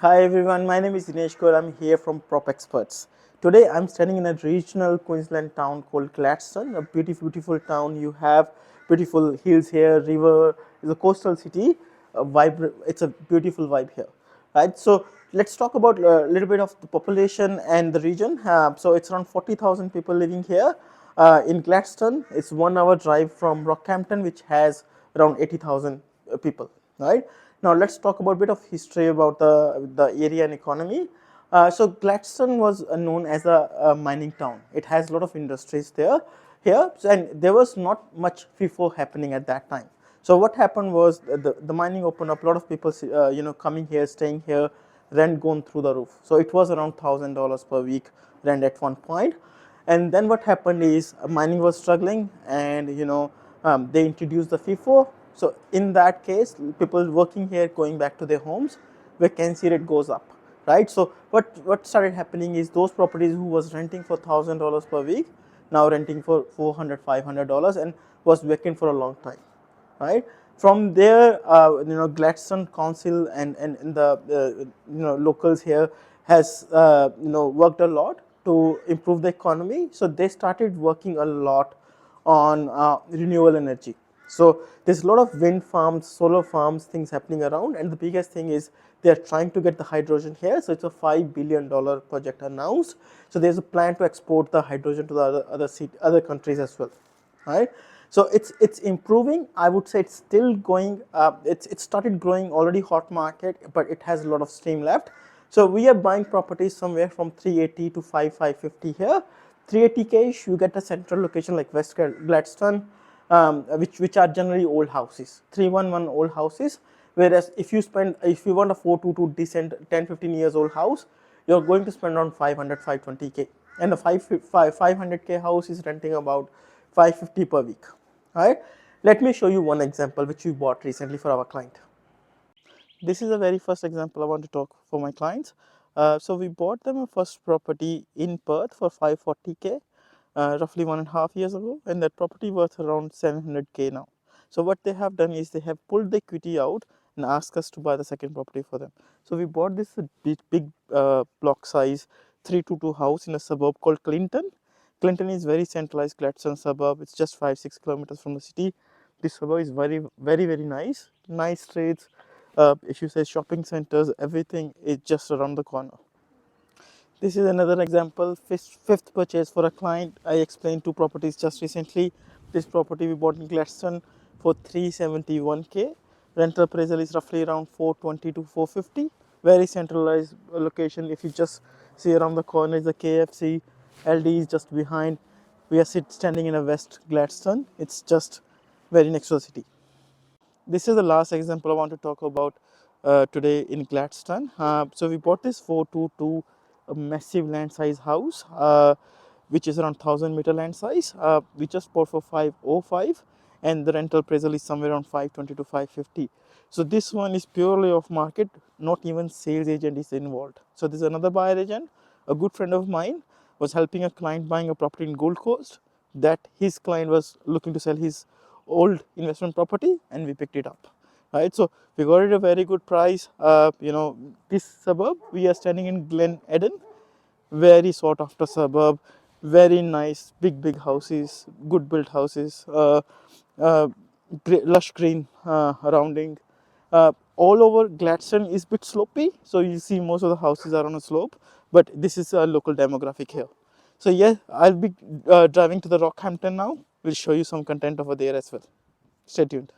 Hi everyone, my name is Dinesh Kaur. I'm here from Prop Experts. Today I'm standing in a regional Queensland town called Gladstone, a beautiful town. You have beautiful hills here, river, it's a coastal city, it's a beautiful vibe here. Right, so let's talk about a little bit of the population and the region. So it's around 40,000 people living here in Gladstone. It's 1 hour drive from Rockhampton, which has around 80,000 people. Right. Now let's talk about a bit of history about the area and economy. So Gladstone was known as a mining town. It has a lot of industries there here, and there was not much FIFO happening at that time. So what happened was the mining opened up. A lot of people, coming here, staying here, rent gone through the roof. So it was around $1,000 per week rent at one point. And then what happened is mining was struggling, and they introduced the FIFO. So in that case, people working here going back to their homes, vacancy rate goes up, right? So what started happening is those properties who was renting for $1,000 per week now renting for $400, $500, and was vacant for a long time, right? From there, Gladstone Council and the locals here has worked a lot to improve the economy. So they started working a lot on renewable energy. So there's a lot of wind farms, solar farms, things happening around, and the biggest thing is they are trying to get the hydrogen here. So it's a $5 billion project announced. So there's a plan to export the hydrogen to the other countries as well, right? So it's improving. I would say it's still going. It started growing already hot market, but it has a lot of steam left. So we are buying properties somewhere from 380 to 550 here. 380K, you get a central location like West Gladstone, which are generally old houses, 311 old houses. Whereas if you want a 422 decent 10-15 years old house, you're going to spend around 500 520K, and the 500K house is renting about 550 per week. All right, let me show you one example which we bought recently for our client. This is the very first example I want to talk for my clients. So we bought them a first property in Perth for 540K, roughly 1.5 years ago, and that property worth around 700K now. So what they have done is they have pulled the equity out and asked us to buy the second property for them. So we bought this big block size 322 house in a suburb called Clinton. Clinton is very centralized Gladstone suburb. It's just 5-6 kilometers from the city. This suburb is very nice. Nice streets. If you say shopping centers, everything is just around the corner. This is another example, fifth purchase for a client. I explained two properties just recently. This property we bought in Gladstone for 371K. Rental appraisal is roughly around 420 to 450. Very centralized location. If you just see around the corner is the KFC, LD is just behind. We are standing in a West Gladstone. It's just very next to the city. This is the last example I want to talk about today in Gladstone. So we bought this 422 a massive land size house, which is around 1,000 meter land size. We just bought for 505, and the rental appraisal is somewhere around 520 to 550. So this one is purely off market, not even sales agent is involved. So this is another buyer agent. A good friend of mine was helping a client buying a property in Gold Coast that his client was looking to sell his old investment property, and we picked it up, right? So we got it at a very good price. This suburb, we are standing in Glen Eden, very sought after suburb, very nice big houses, good built houses, lush green surrounding. All over Gladstone is a bit slopey, so you see most of the houses are on a slope, but this is a local demographic here. So yeah, I'll be driving to the Rockhampton now. We'll show you some content over there as well. Stay tuned.